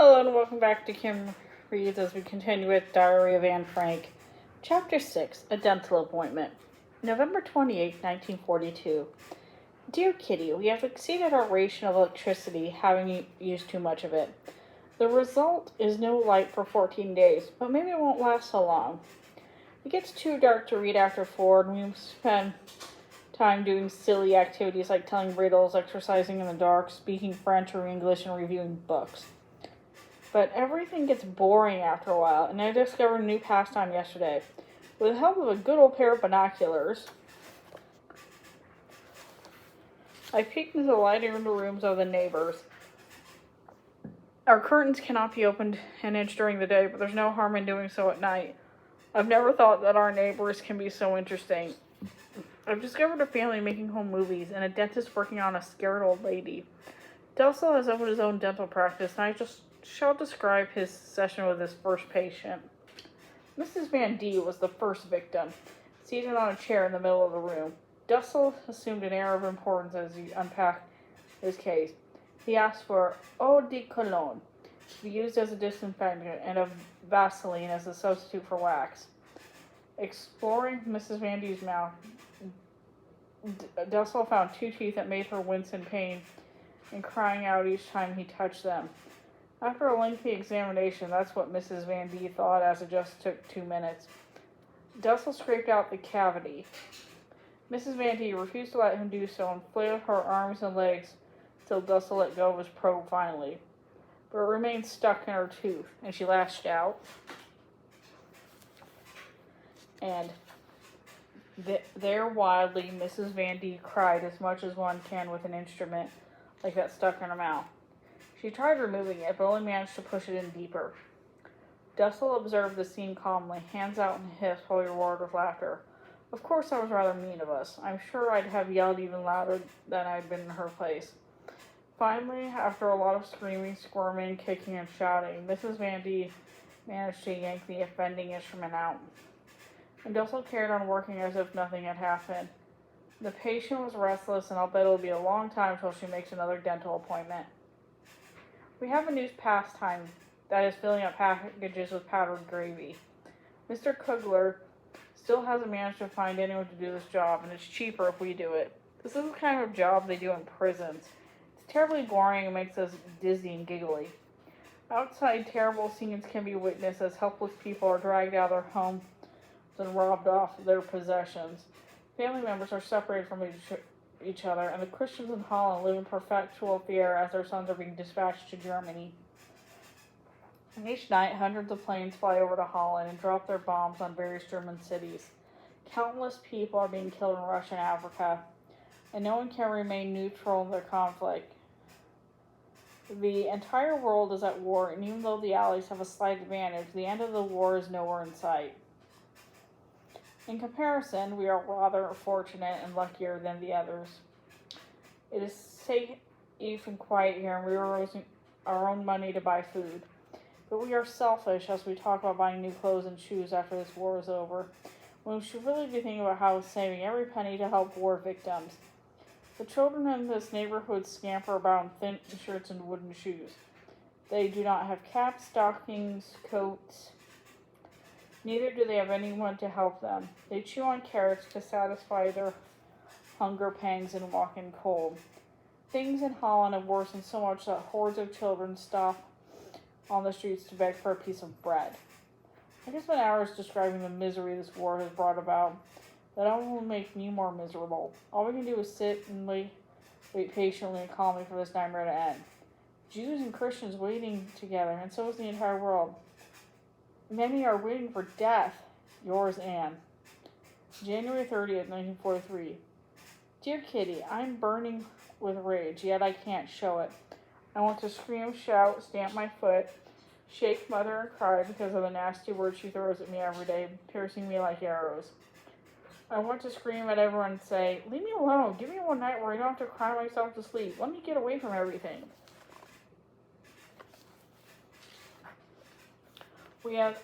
Hello and welcome back to Kim Reads as we continue with Diary of Anne Frank. Chapter 6, A Dental Appointment. November 28, 1942. Dear Kitty, we have exceeded our ration of electricity, having used too much of it. The result is no light for 14 days, but maybe it won't last so long. It gets too dark to read after 4, and we spend time doing silly activities like telling riddles, exercising in the dark, speaking French or English, and reviewing books. But everything gets boring after a while, and I discovered a new pastime yesterday. With the help of a good old pair of binoculars, I peeked into the lighting rooms of the neighbors. Our curtains cannot be opened an inch during the day, but there's no harm in doing so at night. I've never thought that our neighbors can be so interesting. I've discovered a family making home movies, and a dentist working on a scared old lady. Delsel has opened his own dental practice, and I shall describe his session with his first patient. Mrs. Van D was the first victim, seated on a chair in the middle of the room. Delsel assumed an air of importance as he unpacked his case. He asked for eau de cologne, to be used as a disinfectant, and of Vaseline as a substitute for wax. Exploring Mrs. Van D's mouth, Delsel found 2 teeth that made her wince in pain and crying out each time he touched them. After a lengthy examination, that's what Mrs. Van D thought, as it just took 2 minutes. Delsel scraped out the cavity. Mrs. Van D refused to let him do so and flailed her arms and legs till Delsel let go of his probe finally. But it remained stuck in her tooth, and she lashed out. And there wildly, Mrs. Van D cried as much as one can with an instrument like that stuck in her mouth. She tried removing it, but only managed to push it in deeper. Delsel observed the scene calmly, hands out and hiss while he roared with laughter. Of course that was rather mean of us. I'm sure I'd have yelled even louder than I'd been in her place. Finally, after a lot of screaming, squirming, kicking, and shouting, Mrs. Van D managed to yank the offending instrument out. And Delsel carried on working as if nothing had happened. The patient was restless, and I'll bet it'll be a long time till she makes another dental appointment. We have a new pastime, that is filling up packages with powdered gravy. Mr. Kugler still hasn't managed to find anyone to do this job, and it's cheaper if we do it. This is the kind of job they do in prisons. It's terribly boring and makes us dizzy and giggly. Outside, terrible scenes can be witnessed as helpless people are dragged out of their homes and robbed off their possessions. Family members are separated from each other, and the Christians in Holland live in perpetual fear as their sons are being dispatched to Germany. And each night, hundreds of planes fly over to Holland and drop their bombs on various German cities. Countless people are being killed in Russia and Africa, and no one can remain neutral in their conflict. The entire world is at war, and even though the Allies have a slight advantage, the end of the war is nowhere in sight. In comparison, we are rather fortunate and luckier than the others. It is safe and quiet here, and we are using our own money to buy food. But we are selfish as we talk about buying new clothes and shoes after this war is over, when we should really be thinking about how we're saving every penny to help war victims. The children in this neighborhood scamper about in thin shirts and wooden shoes. They do not have caps, stockings, coats. Neither do they have anyone to help them. They chew on carrots to satisfy their hunger pangs and walk in cold. Things in Holland have worsened so much that hordes of children stop on the streets to beg for a piece of bread. I could spend hours describing the misery this war has brought about. That only make me more miserable. All we can do is sit and wait patiently and calmly for this nightmare to end. Jews and Christians waiting together, and so is the entire world. Many are waiting for death. Yours, Anne. January 30th, 1943. Dear Kitty, I'm burning with rage, yet I can't show it. I want to scream, shout, stamp my foot, shake Mother, and cry because of the nasty words she throws at me every day, piercing me like arrows. I want to scream at everyone and say, leave me alone. Give me one night where I don't have to cry myself to sleep. Let me get away from everything. We had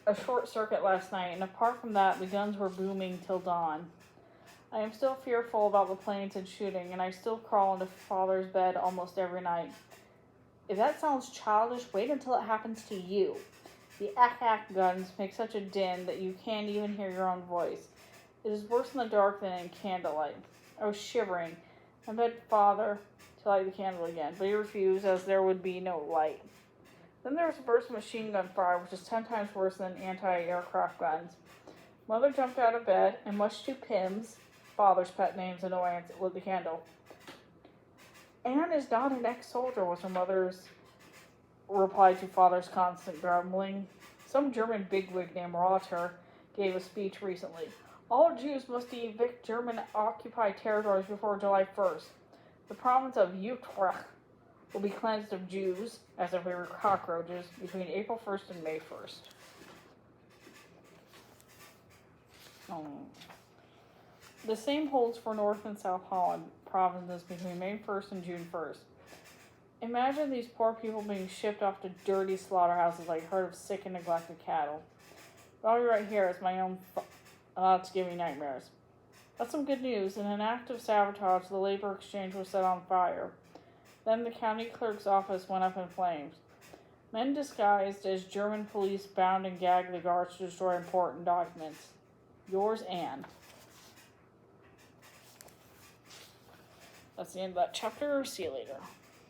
a short circuit last night, and apart from that, the guns were booming till dawn. I am still fearful about the planes and shooting, and I still crawl into Father's bed almost every night. If that sounds childish, wait until it happens to you. The ack-ack guns make such a din that you can't even hear your own voice. It is worse in the dark than in candlelight. I was shivering and begged Father to light the candle again, but he refused, as there would be no light. Then there was a burst of machine gun fire, which is 10 times worse than anti-aircraft guns. Mother jumped out of bed, and much to Pim's, Father's pet name's annoyance, lit the candle. Anne is not an ex-soldier, was her mother's reply to Father's constant grumbling. Some German bigwig named Rother gave a speech recently. All Jews must evict German-occupied territories before July 1st. The province of Utrecht will be cleansed of Jews, as if we were cockroaches, between April 1st and May 1st. The same holds for North and South Holland provinces between May 1st and June 1st. Imagine these poor people being shipped off to dirty slaughterhouses like a herd of sick and neglected cattle. But I'll be right here as my own thoughts give me nightmares. That's some good news. In an act of sabotage, the labor exchange was set on fire. Then the county clerk's office went up in flames. Men disguised as German police bound and gagged the guards to destroy important documents. Yours, Anne. That's the end of that chapter. See you later.